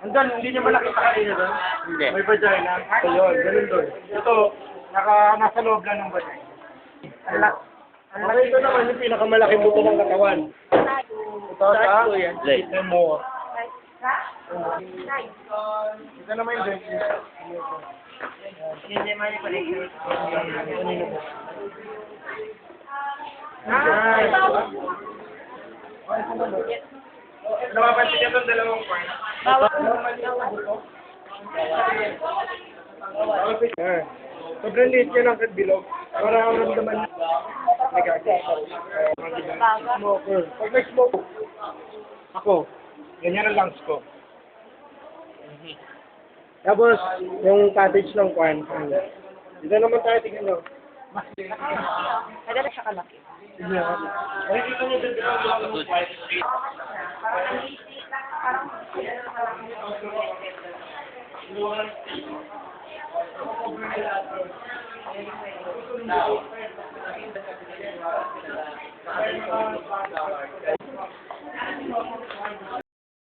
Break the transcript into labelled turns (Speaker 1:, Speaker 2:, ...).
Speaker 1: Andun, hindi niya ba nakita kanina doon?
Speaker 2: Hindi.
Speaker 1: May vagina. Ayun, ganun doon. Ito, nasa loob lang ng vagina. Ito naman yung pinakamalaking buto ng katawan. Ito sa
Speaker 2: Leg.
Speaker 1: mo. Ito naman yung leg.
Speaker 3: Hindi man yung connection.
Speaker 1: Napapansin niya itong dalawang part. Sobrang liit niya ng bilog. Para ramdaman smoker. Pag nag-smoke, ako, ganyan ang lungs ko. Tapos, yung cottage ng kwan. Dito naman tayo, tingnan mo.
Speaker 3: Nagana siya kalaki.
Speaker 1: Ay, dito niyo dito yung white street.